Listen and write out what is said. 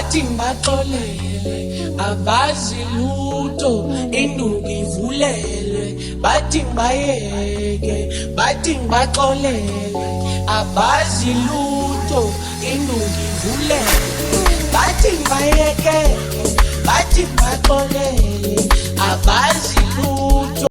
bathi ngibaxolele abazi lutho induku ivulelwe bathi ngibayeke bathi ngibaxolele abazi lutho induku ivulelwe bathi ngibayeke bathi ngibaxolele abazi